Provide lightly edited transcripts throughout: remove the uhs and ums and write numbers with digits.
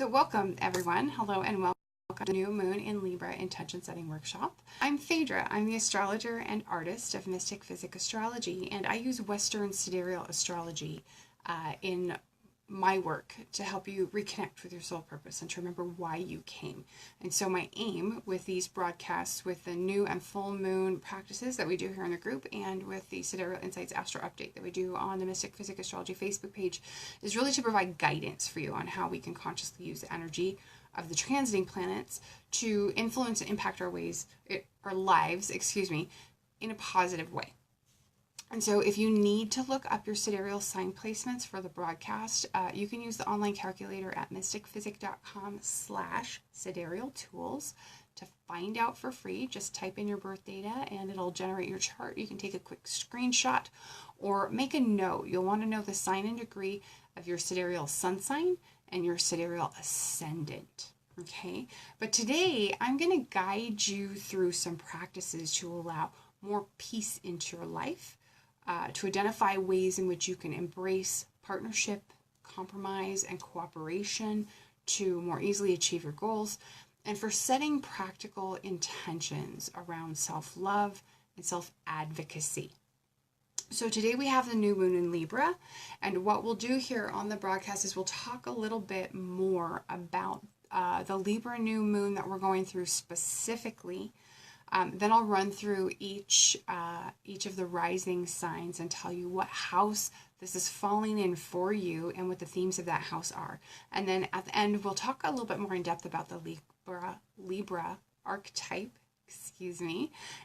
So welcome everyone. Hello and welcome to the New Moon in Libra Intention Setting Workshop. I'm Phaedra. I'm the astrologer and artist of Mystick, Physick Astrology, and I use Western Sidereal Astrology in my work to help you reconnect with your soul purpose and to remember why you came. And so my aim with these broadcasts, with the new and full moon practices that we do here in the group, and with the Sidereal Insights Astro Update that we do on the Mystick Physick Astrology Facebook page, is really to provide guidance for you on how we can consciously use the energy of the transiting planets to influence and impact our lives, in a positive way. And so if you need to look up your sidereal sign placements for the broadcast, you can use the online calculator at mystickphysick.com/sidereal tools to find out for free. Just type in your birth data and it'll generate your chart. You can take a quick screenshot or make a note. You'll want to know the sign and degree of your sidereal sun sign and your sidereal ascendant. Okay, but today I'm going to guide you through some practices to allow more peace into your life. To identify ways in which you can embrace partnership, compromise, and cooperation to more easily achieve your goals, and for setting practical intentions around self-love and self-advocacy. So today we have the new moon in Libra, and what we'll do here on the broadcast is we'll talk a little bit more about the Libra new moon that we're going through specifically. Then I'll run through each of the rising signs and tell you what house this is falling in for you and what the themes of that house are. And then at the end, we'll talk a little bit more in depth about the Libra archetype,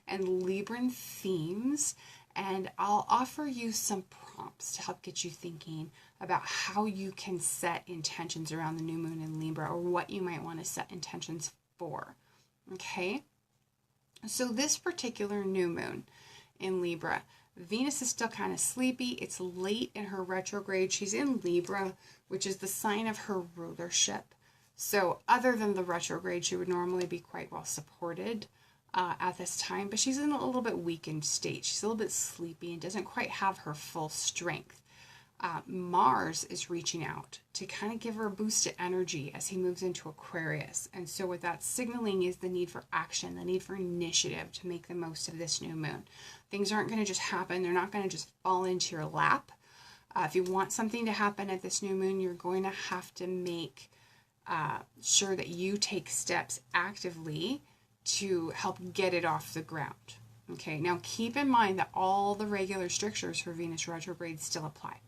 and Libran themes. And I'll offer you some prompts to help get you thinking about how you can set intentions around the new moon in Libra, or what you might want to set intentions for. Okay? So this particular new moon in Libra, Venus is still kind of sleepy. It's late in her retrograde. She's in Libra, which is the sign of her rulership. So other than the retrograde, she would normally be quite well supported at this time, but she's in a little bit weakened state. She's a little bit sleepy and doesn't quite have her full strength. Mars is reaching out to kind of give her a boost of energy as he moves into Aquarius. And so what that's signaling is the need for action, the need for initiative to make the most of this new moon. Things aren't going to just happen. They're not going to just fall into your lap. If you want something to happen at this new moon, you're going to have to make sure that you take steps actively to help get it off the ground. Okay, now keep in mind that all the regular strictures for Venus retrograde still apply.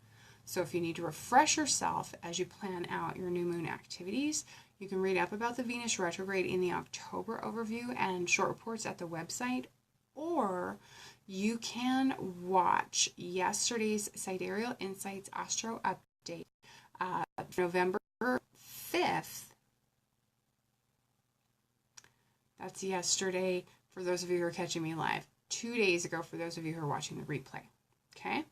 So if you need to refresh yourself as you plan out your new moon activities, you can read up about the Venus retrograde in the October overview and short reports at the website, or you can watch yesterday's Sidereal Insights Astro Update, November 5th. That's yesterday for those of you who are catching me live. 2 days ago for those of you who are watching the replay. Okay?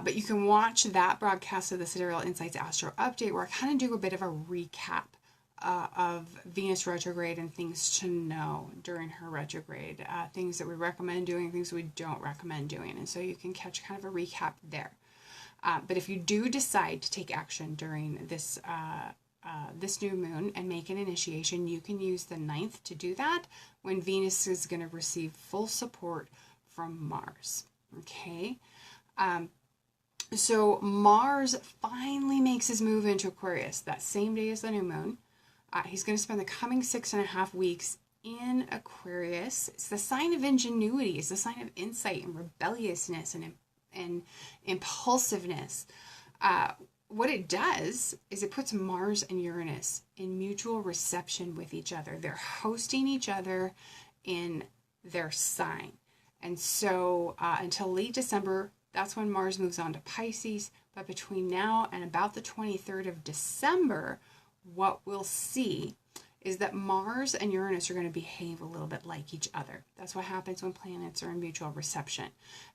But you can watch that broadcast of the Sidereal Insights Astro Update where I kind of do a bit of a recap of Venus retrograde and things to know during her retrograde, things that we recommend doing, things we don't recommend doing. And so you can catch kind of a recap there. But if you do decide to take action during this new moon and make an initiation, you can use the 9th to do that when Venus is going to receive full support from Mars. Okay? So Mars finally makes his move into Aquarius that same day as the new moon. He's going to spend the coming 6.5 weeks in Aquarius. It's the sign of ingenuity. It's the sign of insight and rebelliousness and impulsiveness. What it does is it puts Mars and Uranus in mutual reception with each other. They're hosting each other in their sign. And so until late December, that's when Mars moves on to Pisces. But between now and about the 23rd of December, what we'll see is that Mars and Uranus are going to behave a little bit like each other. That's what happens when planets are in mutual reception.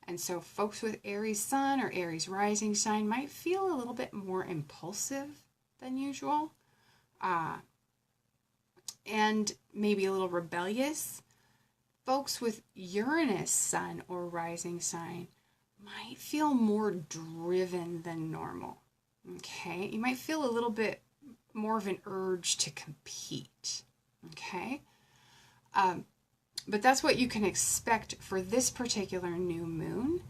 And so folks with Aries sun or Aries rising sign might feel a little bit more impulsive than usual, and maybe a little rebellious. Folks with Uranus sun or rising sign might feel more driven than normal. Okay, you might feel a little bit more of an urge to compete. Okay? But that's what you can expect for this particular new moon.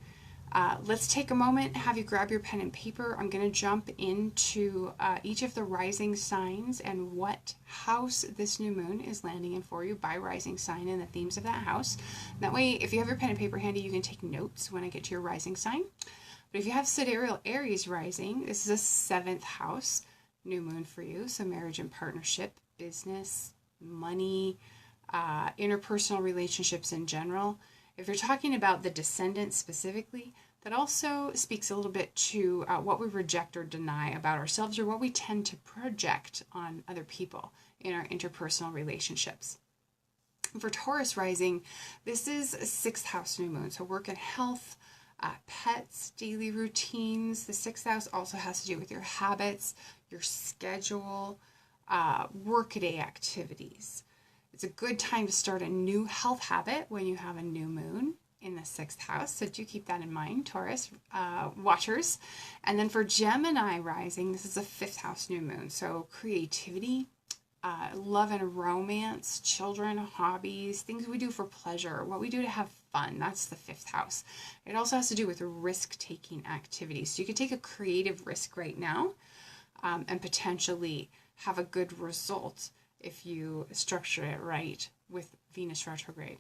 Let's take a moment, have you grab your pen and paper. I'm going to jump into each of the rising signs and what house this new moon is landing in for you by rising sign and the themes of that house. That way, if you have your pen and paper handy, you can take notes when I get to your rising sign. But if you have Sidereal Aries rising, this is a 7th house new moon for you. So marriage and partnership, business, money, interpersonal relationships in general. If you're talking about the descendants specifically, that also speaks a little bit to what we reject or deny about ourselves, or what we tend to project on other people in our interpersonal relationships. For Taurus rising, this is a 6th house new moon, so work and health, pets, daily routines. The 6th house also has to do with your habits, your schedule, workaday activities. It's a good time to start a new health habit when you have a new moon in the 6th house. So do keep that in mind, Taurus watchers. And then for Gemini rising, this is a 5th house new moon. So creativity, love and romance, children, hobbies, things we do for pleasure, what we do to have fun. That's the 5th house. It also has to do with risk-taking activities. So you could take a creative risk right now and potentially have a good result if you structure it right with Venus retrograde.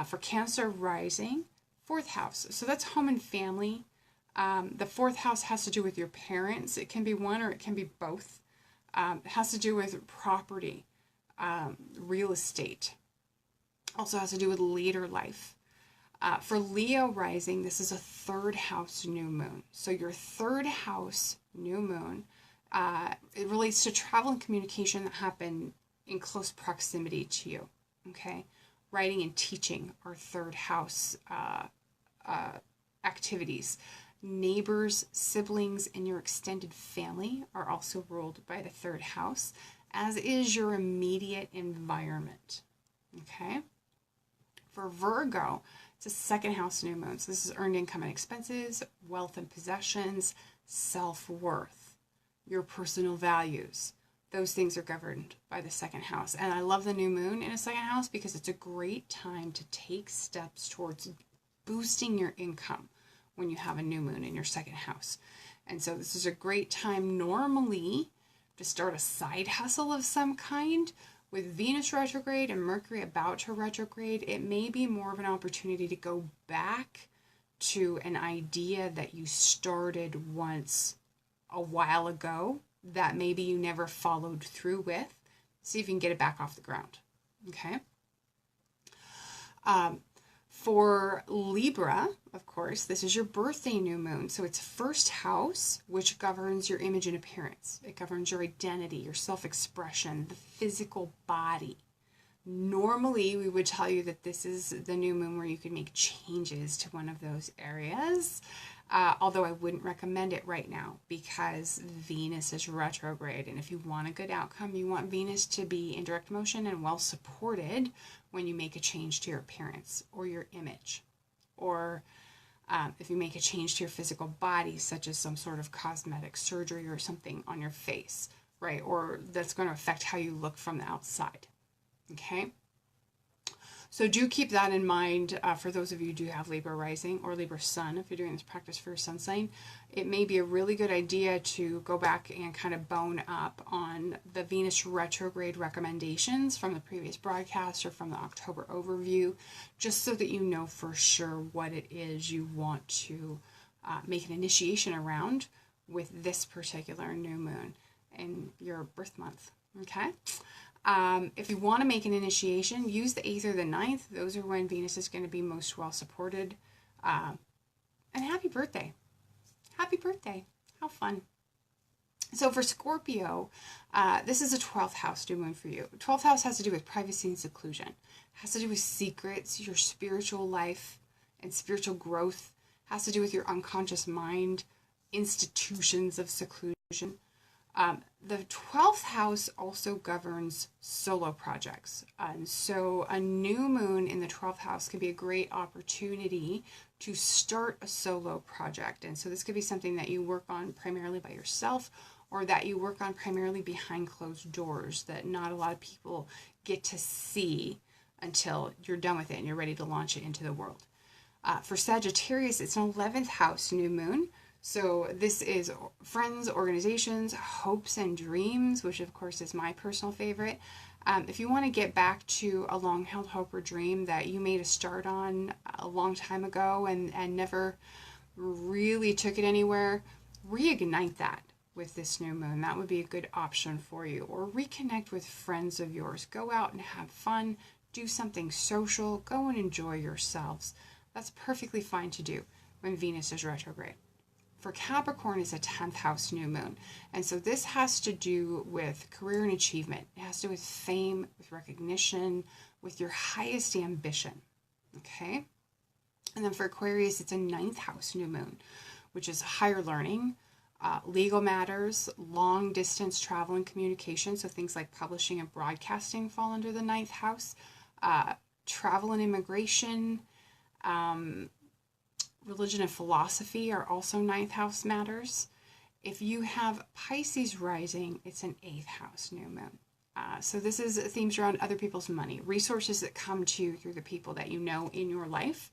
For Cancer rising, 4th house. So that's home and family. The 4th house has to do with your parents. It can be one or it can be both. It has to do with property, real estate. Also has to do with later life. For Leo rising, this is a 3rd house new moon. So your 3rd house new moon, it relates to travel and communication that happen in close proximity to you, okay? Writing and teaching are 3rd house activities. Neighbors, siblings, and your extended family are also ruled by the 3rd house, as is your immediate environment, okay? For Virgo, it's a 2nd house new moon. So this is earned income and expenses, wealth and possessions, self-worth, your personal values. Those things are governed by the 2nd house. And I love the new moon in a 2nd house because it's a great time to take steps towards boosting your income when you have a new moon in your 2nd house. And so this is a great time normally to start a side hustle of some kind. With Venus retrograde and Mercury about to retrograde, it may be more of an opportunity to go back to an idea that you started once a while ago that maybe you never followed through with. See if you can get it back off the ground. Okay. For Libra, of course, this is your birthday new moon. So it's 1st house, which governs your image and appearance. It governs your identity, your self-expression, the physical body. Normally, we would tell you that this is the new moon where you can make changes to one of those areas. Although I wouldn't recommend it right now because Venus is retrograde. And if you want a good outcome, you want Venus to be in direct motion and well supported when you make a change to your appearance or your image. Or if you make a change to your physical body, such as some sort of cosmetic surgery or something on your face, right? Or that's going to affect how you look from the outside. Okay? So do keep that in mind for those of you who do have Libra rising or Libra sun. If you're doing this practice for your sun sign, it may be a really good idea to go back and kind of bone up on the Venus retrograde recommendations from the previous broadcast or from the October overview, just so that you know for sure what it is you want to make an initiation around with this particular new moon in your birth month. Okay? If you want to make an initiation, use the 8th or the 9th. Those are when Venus is going to be most well supported. And happy birthday. Happy birthday. How fun. So for Scorpio, this is a 12th house new moon for you. 12th house has to do with privacy and seclusion. It has to do with secrets, your spiritual life and spiritual growth. It has to do with your unconscious mind, institutions of seclusion. The 12th house also governs solo projects. And so a new moon in the 12th house can be a great opportunity to start a solo project. And so this could be something that you work on primarily by yourself, or that you work on primarily behind closed doors that not a lot of people get to see until you're done with it and you're ready to launch it into the world. For Sagittarius, it's an 11th house new moon. So this is friends, organizations, hopes and dreams, which of course is my personal favorite. If you want to get back to a long-held hope or dream that you made a start on a long time ago and never really took it anywhere, reignite that with this new moon. That would be a good option for you. Or reconnect with friends of yours. Go out and have fun. Do something social. Go and enjoy yourselves. That's perfectly fine to do when Venus is retrograde. For Capricorn, it's a 10th house new moon. And so this has to do with career and achievement. It has to do with fame, with recognition, with your highest ambition. Okay? And then for Aquarius, it's a 9th house new moon, which is higher learning, legal matters, long distance travel and communication. So things like publishing and broadcasting fall under the 9th house. Travel and immigration, religion and philosophy are also 9th house matters. If you have Pisces rising, it's an 8th house new moon. So this is themes around other people's money, resources that come to you through the people that you know in your life.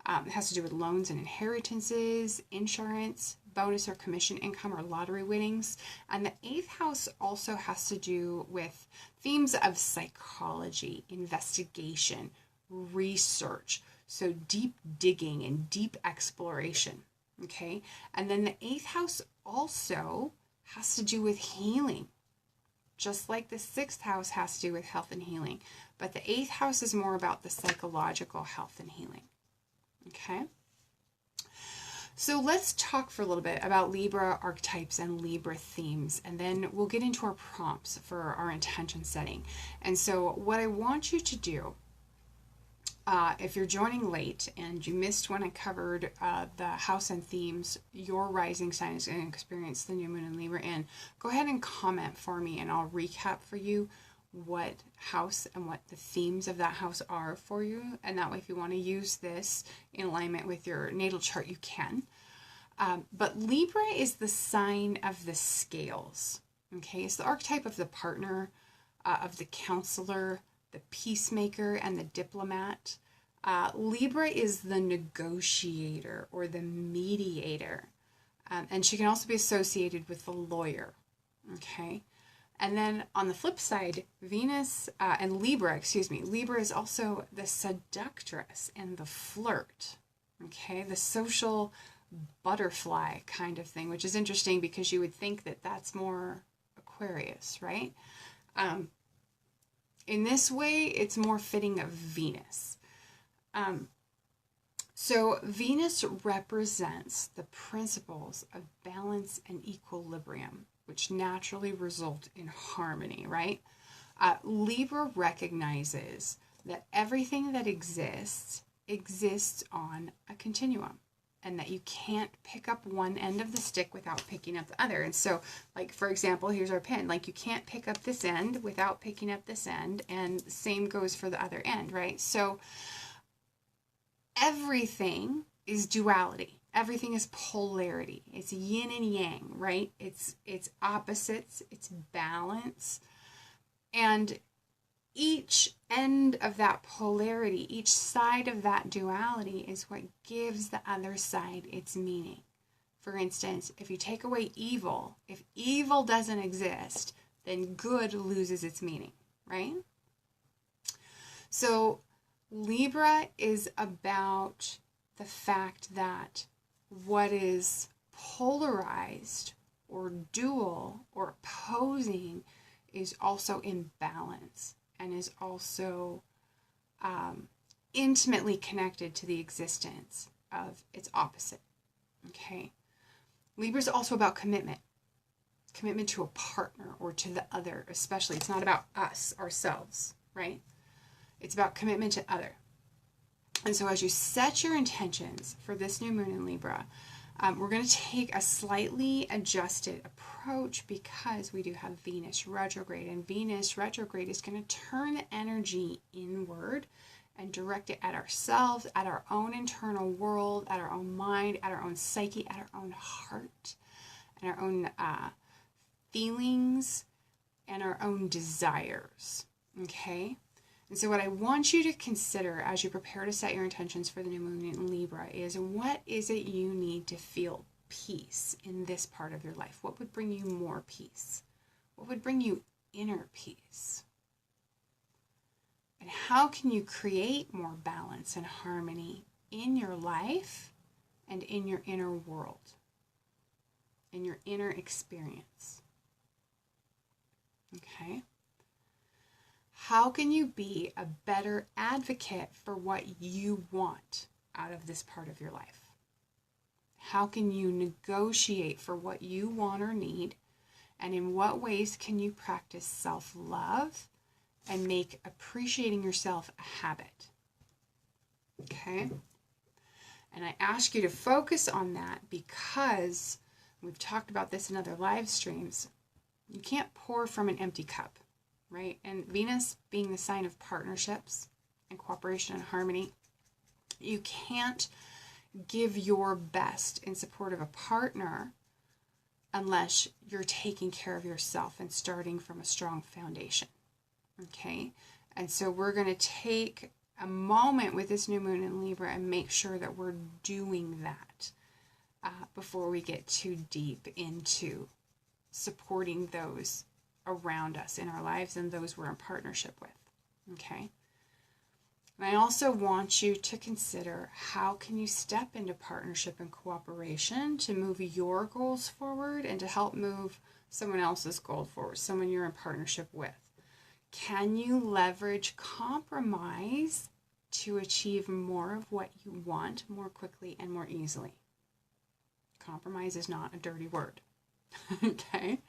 It has to do with loans and inheritances, insurance, bonus or commission income, or lottery winnings. And the 8th house also has to do with themes of psychology, investigation, research. So deep digging and deep exploration, okay? And then the 8th house also has to do with healing, just like the 6th house has to do with health and healing. But the 8th house is more about the psychological health and healing, okay? So let's talk for a little bit about Libra archetypes and Libra themes, and then we'll get into our prompts for our intention setting. And so what I want you to do, if you're joining late and you missed when I covered the house and themes your rising sign is going to experience the new moon in Libra in, go ahead and comment for me and I'll recap for you what house and what the themes of that house are for you. And that way, if you want to use this in alignment with your natal chart, you can. But Libra is the sign of the scales. Okay, it's the archetype of the partner, of the counselor, the peacemaker, and the diplomat. Libra is the negotiator or the mediator. And she can also be associated with the lawyer. Okay. And then on the flip side, Venus and Libra is also the seductress and the flirt. Okay. The social butterfly kind of thing, which is interesting because you would think that that's more Aquarius, right? In this way, it's more fitting of Venus. So Venus represents the principles of balance and equilibrium, which naturally result in harmony, right? Libra recognizes that everything that exists on a continuum, and that you can't pick up one end of the stick without picking up the other. And so, like, for example, here's our pen. Like, you can't pick up this end without picking up this end, and same goes for the other end, right? So everything is duality. Everything is polarity. It's yin and yang, right? It's opposites, it's balance. And each end of that polarity, each side of that duality is what gives the other side its meaning. For instance, if you take away evil, if evil doesn't exist, then good loses its meaning, right? So Libra is about the fact that what is polarized or dual or opposing is also in balance and is also intimately connected to the existence of its opposite. Okay. Libra is also about commitment to a partner or to the other, especially. It's not about us, ourselves, right? It's about commitment to other. And so as you set your intentions for this new moon in Libra, we're going to take a slightly adjusted approach because we do have Venus retrograde, and Venus retrograde is going to turn the energy inward and direct it at ourselves, at our own internal world, at our own mind, at our own psyche, at our own heart, and our own feelings and our own desires, okay? And so what I want you to consider as you prepare to set your intentions for the new moon in Libra is, what is it you need to feel peace in this part of your life? What would bring you more peace? What would bring you inner peace? And how can you create more balance and harmony in your life and in your inner world, in your inner experience? Okay? How can you be a better advocate for what you want out of this part of your life? How can you negotiate for what you want or need? And in what ways can you practice self-love and make appreciating yourself a habit? Okay? And I ask you to focus on that because we've talked about this in other live streams. You can't pour from an empty cup, right? And Venus being the sign of partnerships and cooperation and harmony, you can't give your best in support of a partner unless you're taking care of yourself and starting from a strong foundation. Okay? And so we're going to take a moment with this new moon in Libra and make sure that we're doing that before we get too deep into supporting those around us in our lives and those we're in partnership with. Okay? And I also want you to consider, how can you step into partnership and cooperation to move your goals forward and to help move someone else's goal forward, someone you're in partnership with? Can you leverage compromise to achieve more of what you want more quickly and more easily? Compromise is not a dirty word. Okay?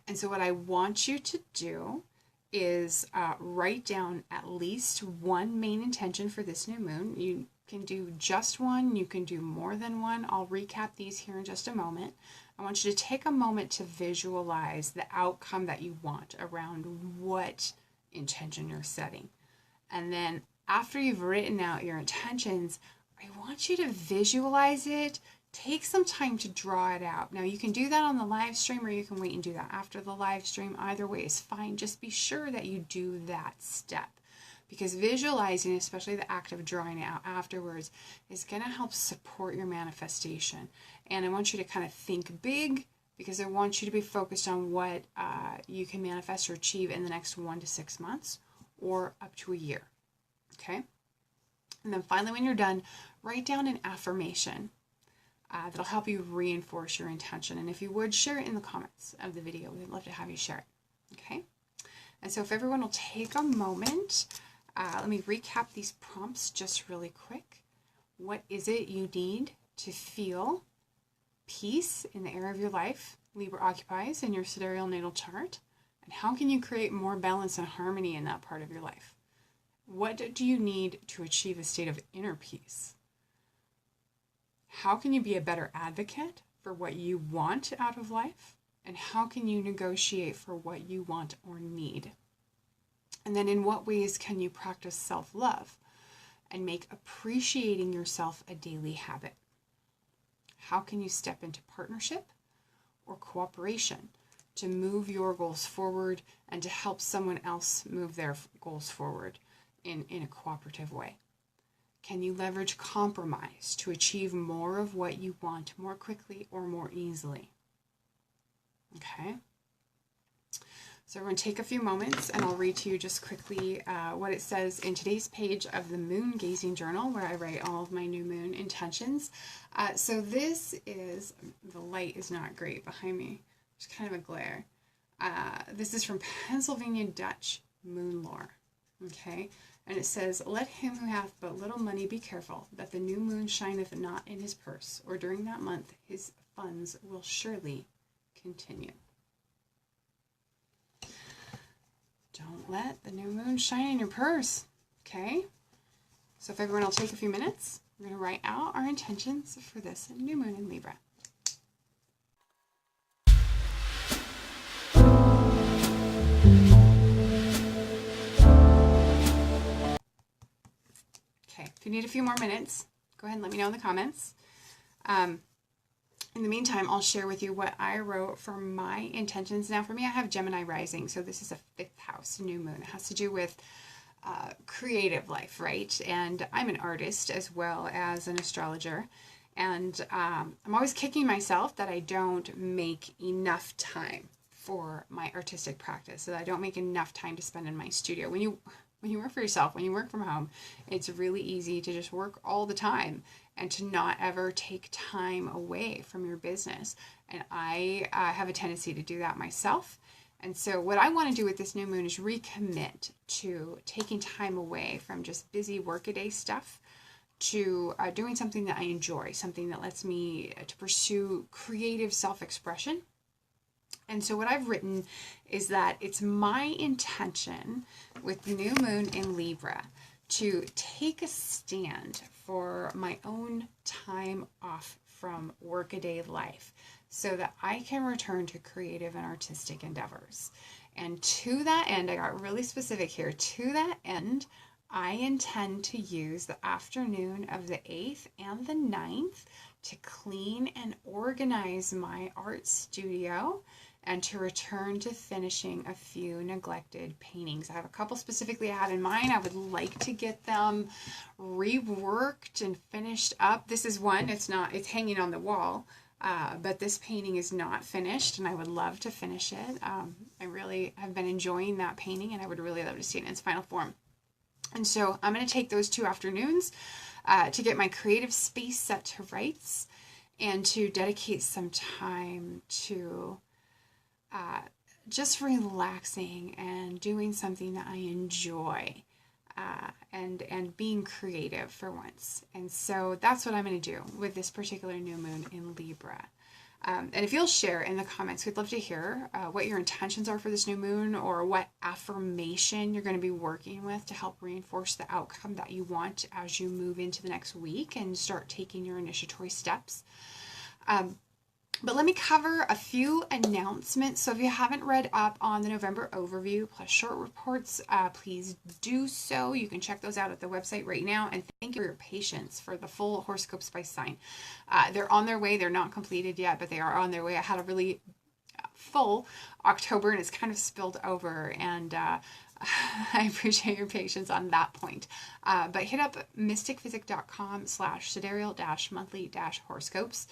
And so what I want you to do is write down at least one main intention for this new moon. You can do just one. You can do more than one. I'll recap these here in just a moment. I want you to take a moment to visualize the outcome that you want around what intention you're setting. And then after you've written out your intentions, I want you to visualize it. Take some time to draw it out. Now, you can do that on the live stream or you can wait and do that after the live stream. Either way is fine. Just be sure that you do that step, because visualizing, especially the act of drawing it out afterwards, is going to help support your manifestation. And I want you to kind of think big, because I want you to be focused on what you can manifest or achieve in the next 1 to 6 months or up to a year. Okay? And then finally, when you're done, write down an affirmation that'll help you reinforce your intention. And if you would, share it in the comments of the video. We'd love to have you share it. Okay? And so if everyone will take a moment, let me recap these prompts just really quick. What is it you need to feel peace in the area of your life Libra occupies in your sidereal natal chart? And how can you create more balance and harmony in that part of your life? What do you need to achieve a state of inner peace? How can you be a better advocate for what you want out of life? And how can you negotiate for what you want or need? And then in what ways can you practice self-love and make appreciating yourself a daily habit? How can you step into partnership or cooperation to move your goals forward and to help someone else move their goals forward in a cooperative way? Can you leverage compromise to achieve more of what you want more quickly or more easily? Okay. So we're going to take a few moments and I'll read to you just quickly what it says in today's page of the Moon Gazing Journal, where I write all of my new moon intentions. So this is, the light is not great behind me. There's kind of a glare. This is from Pennsylvania Dutch Moon Lore. Okay. And it says, "Let him who hath but little money be careful, that the new moon shineth not in his purse, or during that month his funds will surely continue." Don't let the new moon shine in your purse, okay? So if everyone will take a few minutes, we're going to write out our intentions for this new moon in Libra. Okay, if you need a few more minutes, go ahead and let me know in the comments. In the meantime, I'll share with you what I wrote for my intentions. Now, for me, I have Gemini rising, so this is a 5th house new moon. It has to do with creative life, right? And I'm an artist as well as an astrologer. And I'm always kicking myself that I don't make enough time for my artistic practice, that I don't make enough time to spend in my studio. When you work for yourself, when you work from home, it's really easy to just work all the time and to not ever take time away from your business. And I have a tendency to do that myself. And so what I want to do with this new moon is recommit to taking time away from just busy workaday stuff to doing something that I enjoy, something that lets me to pursue creative self-expression. And so what I've written is that it's my intention with the new moon in Libra to take a stand for my own time off from workaday life so that I can return to creative and artistic endeavors. And to that end, I got really specific here. To that end, I intend to use the afternoon of the 8th and the 9th to clean and organize my art studio and to return to finishing a few neglected paintings. I have a couple specifically I have in mind. I would like to get them reworked and finished up. This is one, it's hanging on the wall, but this painting is not finished and I would love to finish it. I really have been enjoying that painting and I would really love to see it in its final form. And so I'm going to take those 2 afternoons to get my creative space set to rights and to dedicate some time to just relaxing and doing something that I enjoy and being creative for once. And so that's what I'm going to do with this particular new moon in Libra. And if you'll share in the comments, we'd love to hear what your intentions are for this new moon or what affirmation you're going to be working with to help reinforce the outcome that you want as you move into the next week and start taking your initiatory steps. But let me cover a few announcements. So if you haven't read up on the November overview plus short reports, please do so. You can check those out at the website right now. And thank you for your patience for the full horoscopes by sign. They're on their way. They're not completed yet, but they are on their way. I had a really full October and it's kind of spilled over, and I appreciate your patience on that point. But hit up mystickphysick.com/sidereal-monthly-horoscopes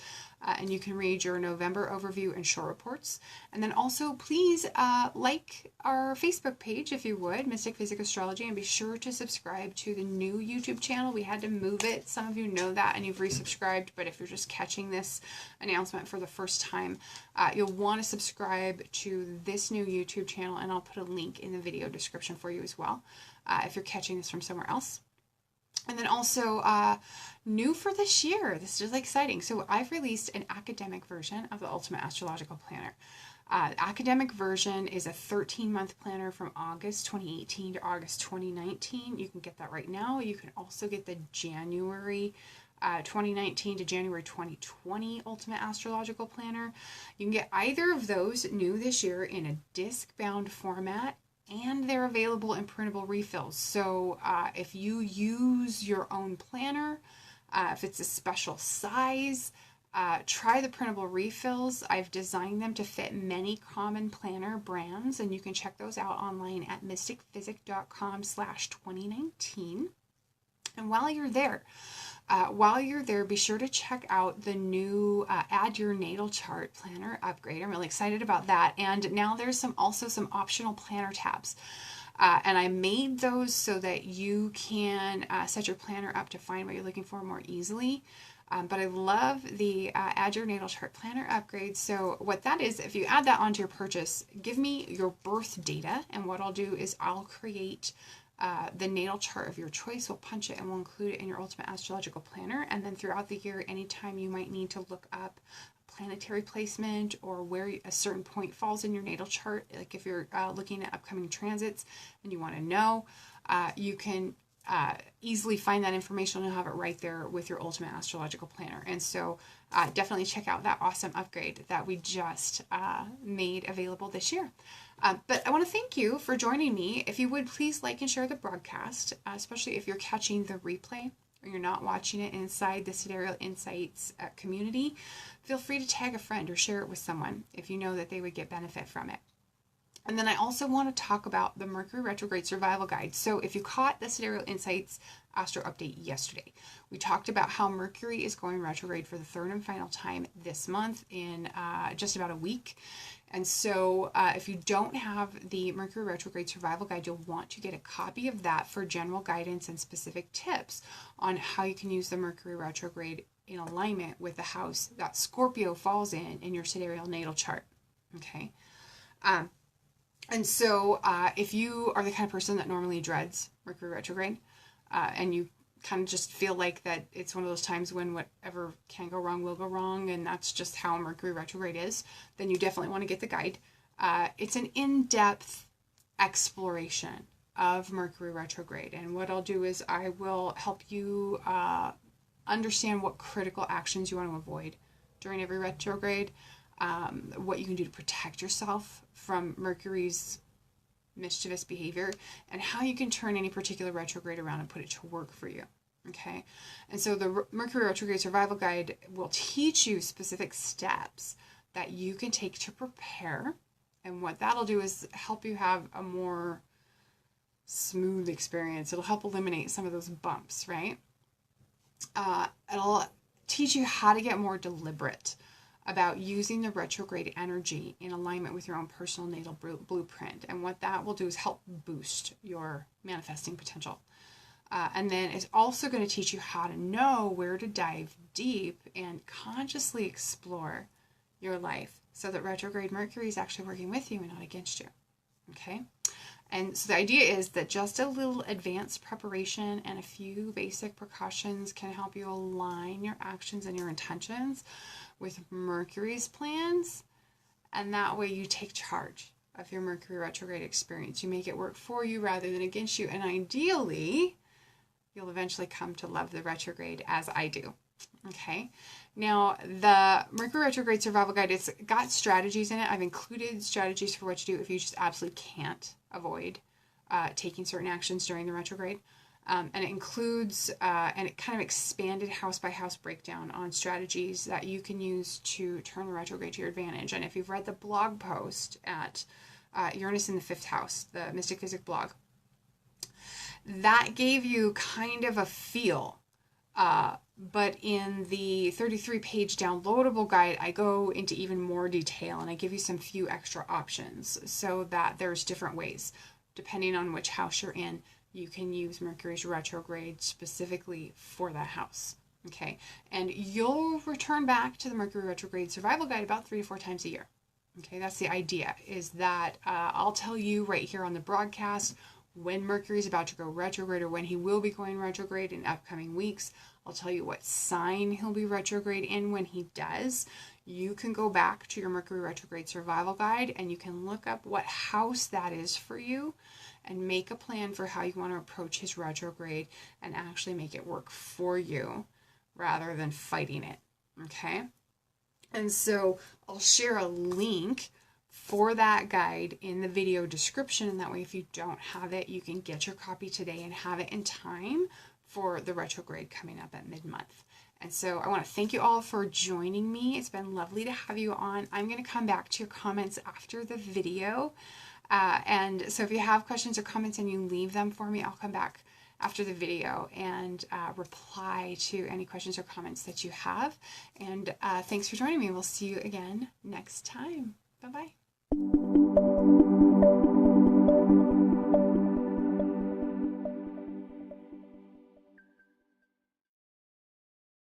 and you can read your November overview and short reports. And then also please like our Facebook page if you would, Mystick Physick Astrology, and be sure to subscribe to the new YouTube channel. We had to move it. Some of you know that and you've resubscribed, but if you're just catching this announcement for the first time, you'll want to subscribe to this new YouTube channel, and I'll put a link in the video description for you as well if you're catching this from somewhere else. And then also new for this year, this is really exciting. So I've released an academic version of the Ultimate Astrological Planner. The academic version is a 13-month planner from August 2018 to August 2019. You can get that right now. You can also get the January 2019 to January 2020 Ultimate Astrological Planner. You can get either of those new this year in a disc-bound format, and they're available in printable refills. So if you use your own planner, if it's a special size, try the printable refills. I've designed them to fit many common planner brands, and you can check those out online at mystickphysick.com/2019. And while you're there, be sure to check out the new Add Your Natal Chart Planner upgrade. I'm really excited about that. And now there's also some optional planner tabs. And I made those so that you can set your planner up to find what you're looking for more easily. But I love the Add Your Natal Chart Planner upgrade. So what that is, if you add that onto your purchase, give me your birth data. And what I'll do is I'll create the natal chart of your choice. We'll punch it and we'll include it in your Ultimate Astrological Planner. And then throughout the year, anytime you might need to look up planetary placement or where a certain point falls in your natal chart, like if you're looking at upcoming transits and you want to know, you can easily find that information and you'll have it right there with your Ultimate Astrological Planner. And so definitely check out that awesome upgrade that we just made available this year. But I want to thank you for joining me. If you would please like and share the broadcast, especially if you're catching the replay. or you're not watching it inside the Sidereal Insights community, feel free to tag a friend or share it with someone if you know that they would get benefit from it. And then I also want to talk about the Mercury Retrograde Survival Guide. So if you caught the Sidereal Insights Astro Update yesterday, we talked about how Mercury is going retrograde for the third and final time this month in just about a week. And so if you don't have the Mercury Retrograde Survival Guide, you'll want to get a copy of that for general guidance and specific tips on how you can use the Mercury Retrograde in alignment with the house that Scorpio falls in your sidereal natal chart. Okay. And so if you are the kind of person that normally dreads Mercury retrograde and you kind of just feel like that it's one of those times when whatever can go wrong will go wrong, and that's just how Mercury retrograde is, then you definitely want to get the guide. It's an in-depth exploration of Mercury retrograde, and what I'll do is I will help you understand what critical actions you want to avoid during every retrograde, what you can do to protect yourself from Mercury's mischievous behavior, and how you can turn any particular retrograde around and put it to work for you. Okay, and so the Mercury Retrograde Survival Guide will teach you specific steps that you can take to prepare, and what that'll do is help you have a more smooth experience. It'll help eliminate some of those bumps, right? It'll teach you how to get more deliberate about using the retrograde energy in alignment with your own personal natal blueprint. And what that will do is help boost your manifesting potential. And then it's also going to teach you how to know where to dive deep and consciously explore your life so that retrograde Mercury is actually working with you and not against you. Okay? And so the idea is that just a little advanced preparation and a few basic precautions can help you align your actions and your intentions with Mercury's plans, and that way you take charge of your Mercury retrograde experience. You make it work for you rather than against you, and ideally, you'll eventually come to love the retrograde as I do. Okay, now the Mercury Retrograde Survival Guide, it's got strategies in it. I've included strategies for what to do if you just absolutely can't avoid taking certain actions during the retrograde. And it includes and it kind of expanded house by house breakdown on strategies that you can use to turn the retrograde to your advantage. And if you've read the blog post at Uranus in the 5th house, the Mystick Physick blog, that gave you kind of a feel. But in the 33-page downloadable guide, I go into even more detail and I give you some few extra options so that there's different ways, depending on which house you're in, you can use Mercury's retrograde specifically for that house. Okay, and you'll return back to the Mercury Retrograde Survival Guide about 3 to 4 times a year. Okay, that's the idea, is that I'll tell you right here on the broadcast when Mercury is about to go retrograde or when he will be going retrograde in upcoming weeks. I'll tell you what sign he'll be retrograde in when he does. You can go back to your Mercury Retrograde Survival Guide and you can look up what house that is for you and make a plan for how you want to approach his retrograde and actually make it work for you rather than fighting it. Okay? And so I'll share a link for that guide in the video description, and that way if you don't have it, you can get your copy today and have it in time for the retrograde coming up at mid-month. And so I want to thank you all for joining me. It's been lovely to have you on. I'm going to come back to your comments after the video. And so if you have questions or comments and you leave them for me, I'll come back after the video and reply to any questions or comments that you have. And thanks for joining me. We'll see you again next time. Bye-bye.